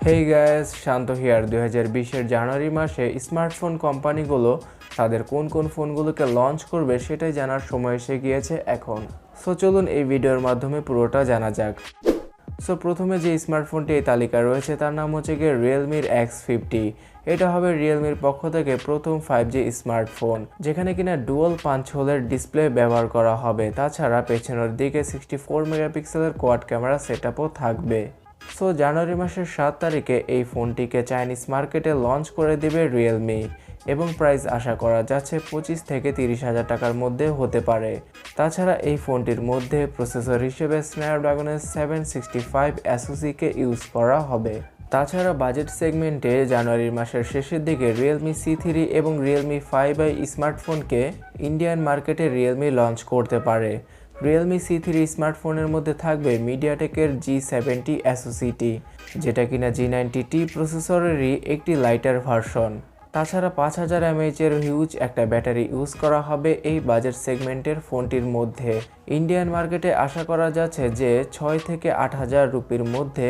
Hey guys, Shanto here. 2020-এর জানুয়ারি মাসে smartphone কোম্পানিগুলো তাদের কোন কোন ফোনগুলোকে লঞ্চ করবে সেটাই জানার সময় এসে গিয়েছে এখন। সো চলুন এই ভিডিওর মাধ্যমে পুরোটা জানা যাক। সো প্রথমে যে স্মার্টফোনটি এই তালিকায় রয়েছে তার নাম হচ্ছে গিয়ে রিয়েলমির X50। এটা হবে রিয়েলমির পক্ষ থেকে প্রথম 5G স্মার্টফোন, যেখানে কিনা ডুয়াল পাঞ্চ হোলের ডিসপ্লে ব্যবহার করা হবে। তাছাড়া পেছনের দিকে 64 মেগাপিক্সেলের কোয়াড ক্যামেরা সেটআপও থাকবে। সো জানুয়ারি মাসের 7 তারিখে এই ফোনটিকে চাইনিজ মার্কেটে লঞ্চ করে দেবে রিয়েলমি এবং প্রাইস আশা করা যাচ্ছে 25 থেকে 30,000 টাকার মধ্যে হতে পারে। তাছাড়া এই ফোনটির মধ্যে প্রসেসর হিসেবে স্ন্যাপড্রাগনের 765 SoC-কে ইউজ করা হবে। তাছাড়া বাজেট সেগমেন্টে জানুয়ারি মাসের শেষের দিকে রিয়েলমি C3 এবং রিয়েলমি 5i স্মার্টফোনকে ইন্ডিয়ান মার্কেটে রিয়েলমি লঞ্চ করতে পারে। রিয়েলমি C3 স্মার্টফোনের মধ্যে থাকবে মিডিয়াটেকের G70 SoC-টি, যেটা কিনা G90T প্রসেসরেরই একটি লাইটার ভার্সন। তাছাড়া 5000 mAh-এর হিউজ একটা ব্যাটারি ইউজ করা হবে এই বাজেট সেগমেন্টের ফোনটির মধ্যে। ইন্ডিয়ান মার্কেটে আশা করা যাচ্ছে যে 6 থেকে 8,000 রুপির মধ্যে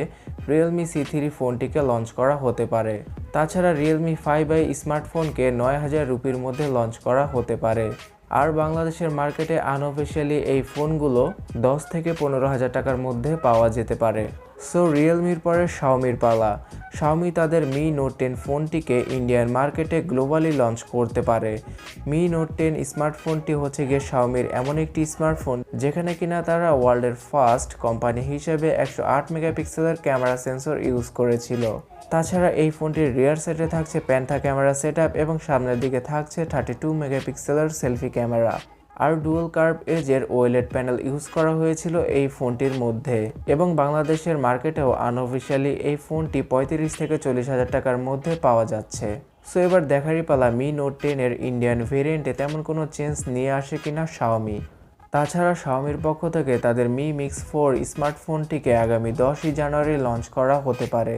রিয়েলমি C3 ফোনটিকে লঞ্চ করা হতে পারে। তাছাড়া রিয়েলমি 5i স্মার্টফোনকে 9,000 রুপির মধ্যে লঞ্চ করা হতে পারে। আর বাংলাদেশের মার্কেটে আনঅফিশিয়ালি এই ফোনগুলো 10 থেকে 15,000 টাকার মধ্যে পাওয়া যেতে পারে। সো রিয়েলমির পরে শাওমির পালা। শাওমি তাদের মি নোট 10 ফোনটিকে ইন্ডিয়ান মার্কেটে গ্লোবালি লঞ্চ করতে পারে। মি নোট 10 স্মার্টফোনটি হচ্ছে গিয়ে শাওমির এমন একটি স্মার্টফোন যেখানে কিনা তারা ওয়ার্ল্ডের ফার্স্ট কোম্পানি হিসেবে 108 মেগাপিক্সেলের ক্যামেরা সেন্সর ইউজ করেছিল। তাছাড়া এই ফোনটির রিয়ার সাইডে থাকছে প্যান্থা ক্যামেরা সেটআপ এবং সামনের দিকে থাকছে 32 মেগাপিক্সেলের সেলফি ক্যামেরা। আর ডুয়াল কার্ভ এজের ওএলইডি প্যানেল ইউজ করা হয়েছিল এই ফোনটির মধ্যে। এবং বাংলাদেশের মার্কেটেও আনঅফিশিয়ালি এই ফোনটি 35 থেকে 40,000 টাকার মধ্যে পাওয়া যাচ্ছে। সো এবার দেখারই পালা মি নোট 10-এর ইন্ডিয়ান ভেরিয়েন্টে তেমন কোনো চেঞ্জ নিয়ে আসে কিনা শাওমি। তাছাড়া শাওমির পক্ষ থেকে তাদের মি মিক্স 4 স্মার্টফোনটিকে আগামী 10ই জানুয়ারি লঞ্চ করা হতে পারে।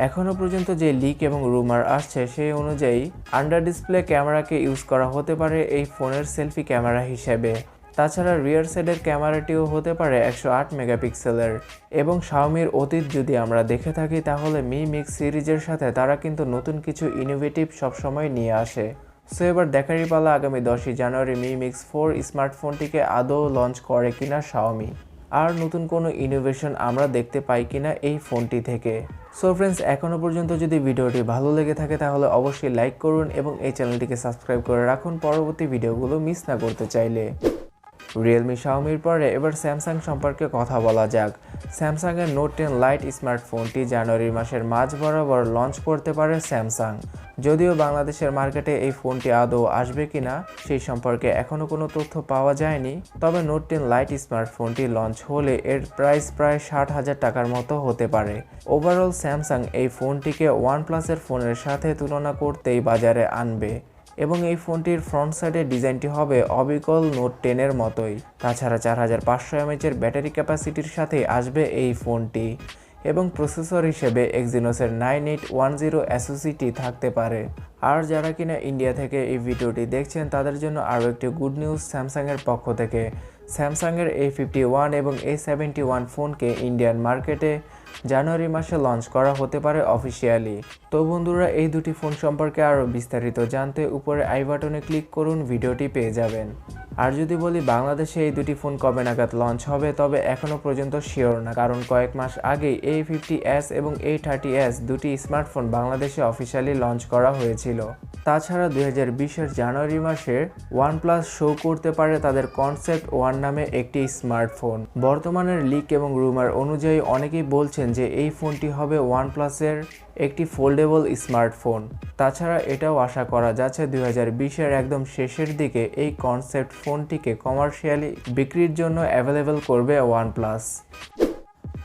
এখনও পর্যন্ত যে লিক এবং রুমার আসছে সেই অনুযায়ী আন্ডার ডিসপ্লে ক্যামেরাকে ইউজ করা হতে পারে এই ফোনের সেলফি ক্যামেরা হিসেবে। তাছাড়া রিয়ার সাইডের ক্যামেরাটিও হতে পারে 108 মেগাপিক্সেলের। এবং শাওমির অতীত যদি আমরা দেখে থাকি তাহলে মি মিক্স সিরিজের সাথে তারা কিন্তু নতুন কিছু ইনোভেটিভ সবসময় নিয়ে আসে। সো এবার দেখারই পালা আগামী 10ই জানুয়ারি মি মিক্স 4 স্মার্টফোনটিকে আদৌ লঞ্চ করে কিনা শাওমি, আর নতুন কোনো ইনোভেশন আমরা দেখতে পাই কিনা এই ফোনটি থেকে। সো ফ্রেন্ডস, এখনও পর্যন্ত যদি ভিডিওটি ভালো লেগে থাকে তাহলে অবশ্যই লাইক করুন এবং এই চ্যানেলটিকে সাবস্ক্রাইব করে রাখুন পরবর্তী ভিডিওগুলো মিস না করতে চাইলে। রিয়েলমি শাওমির পরে এবার স্যামসাং সম্পর্কে কথা বলা যাক। স্যামসাংয়ের নোট 10 লাইট স্মার্টফোনটি জানুয়ারি মাসের মাঝ বরাবর লঞ্চ করতে পারে স্যামসাং। যদিও বাংলাদেশের মার্কেটে এই ফোনটি আদৌ আসবে কিনা সেই সম্পর্কে এখনও কোনো তথ্য পাওয়া যায়নি। তবে নোট 10 লাইট স্মার্টফোনটি লঞ্চ হলে এর প্রাইস প্রায় 60,000 টাকার মতো হতে পারে। ওভারঅল স্যামসাং এই ফোনটিকে ওয়ানপ্লাসের ফোনের সাথে তুলনা করতেই বাজারে আনবে এবং এই ফোনটির ফ্রন্ট সাইডের ডিজাইনটি হবে অবিকল নোট 10-এর মতোই। তাছাড়া 4500 mAh-এর ব্যাটারি ক্যাপাসিটির সাথে আসবে এই ফোনটি এবং প্রসেসর হিসেবে এক্সিনোসের 9810 SoC-টি থাকতে পারে। আর যারা কিনা ইন্ডিয়া থেকে এই ভিডিওটি দেখছেন তাদের জন্য আরও একটি গুড নিউজ স্যামসাংয়ের পক্ষ থেকে। স্যামসাংয়ের A51 এবং A71 ফোনকে ইন্ডিয়ান মার্কেটে জানুয়ারি মাসে লঞ্চ করা হতে পারে অফিসিয়ালি। তো বন্ধুরা, এই দুটি ফোন সম্পর্কে আরও বিস্তারিত জানতে উপরে আই বাটনে ক্লিক করুন, ভিডিওটি পেয়ে যাবেন। আর যদি বলি বাংলাদেশে এই দুটি ফোন কবে নাগাদ লঞ্চ হবে, তবে এখনও পর্যন্ত শিওর না, কারণ কয়েক মাস আগেই A50s এবং A30s দুটি স্মার্টফোন বাংলাদেশে অফিসিয়ালি লঞ্চ করা হয়েছিল। তাছাড়া 2020-এর জানুয়ারি মাসে ওয়ানপ্লাস শো করতে পারে তাদের কনসেপ্ট ওয়ান নামে একটি স্মার্টফোন। বর্তমানের লিক এবং রুমার অনুযায়ী অনেকেই বলছেন যে এই ফোনটি হবে ওয়ানপ্লাসের একটি ফোল্ডেবল স্মার্টফোন। তাছাড়া এটাও আশা করা যাচ্ছে 2020-এর একদম শেষের দিকে এই কনসেপ্ট ফোনটিকে কমার্শিয়ালি বিক্রির জন্য অ্যাভেলেবেল করবে ওয়ানপ্লাস।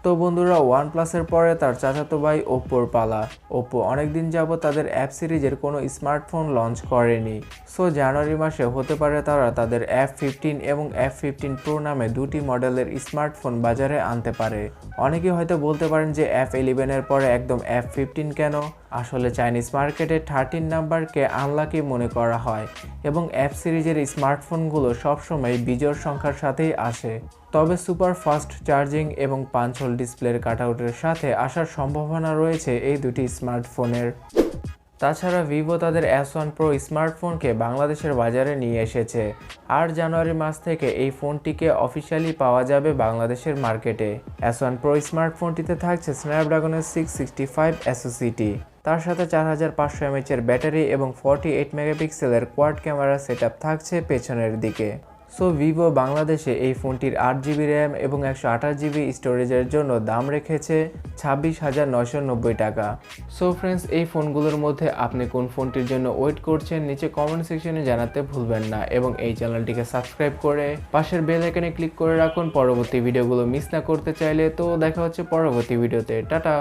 তো বন্ধুরা, ওয়ানপ্লাসের পরে তার চাচাতো ভাই ওপ্পোর পালা। ওপ্পো অনেকদিন যাবত তাদের অ্যাপ সিরিজের কোনো স্মার্টফোন লঞ্চ করেনি। সো জানুয়ারি মাসে হতে পারে তারা তাদের F15 এবং F15 Pro নামে দুটি মডেলের স্মার্টফোন বাজারে আনতে পারে। অনেকেই হয়তো বলতে পারেন যে F11-এর পরে একদম F15 কেন? আসলে চাইনিজ মার্কেটে 13 নাম্বারকে আনলাকি মনে করা হয় এবং অ্যাপ সিরিজের স্মার্টফোনগুলো সবসময় বিজোড় সংখ্যার সাথেই আসে। তবে সুপার ফাস্ট চার্জিং এবং 5 হোল ডিসপ্লের কাটআউটের সাথে আসার সম্ভাবনা রয়েছে এই দুটি স্মার্টফোনের। তাছাড়া ভিভো তাদের S1 Pro স্মার্টফোনকে বাংলাদেশের বাজারে নিয়ে এসেছে। 8 জানুয়ারি মাস থেকে এই ফোনটিকে অফিসিয়ালি পাওয়া যাবে বাংলাদেশের মার্কেটে। S1 Pro স্মার্টফোনটিতে থাকছে স্ন্যাপড্রাগনের 665 SoC, তার সাথে 4500 mAh এর ব্যাটারি এবং 48 মেগাপিক্সেলের কোয়াড ক্যামেরা সেটআপ থাকছে পেছনের দিকে। সো ভিভো বাংলাদেশে এই ফোনটির 8GB র্যাম এবং 128GB স্টোরেজের জন্য দাম রেখেছে 26,990 টাকা। সো ফ্রেন্ডস, এই ফোনগুলোর মধ্যে আপনি কোন ফোনটির জন্য ওয়েট করছেন নিচে কমেন্ট সেকশনে জানাতে ভুলবেন না এবং এই চ্যানেলটিকে সাবস্ক্রাইব করে পাশের বেল আইকনে ক্লিক করে রাখুন পরবর্তী ভিডিওগুলো মিস না করতে চাইলে। তো দেখা হচ্ছে পরবর্তী ভিডিওতে। টাটা।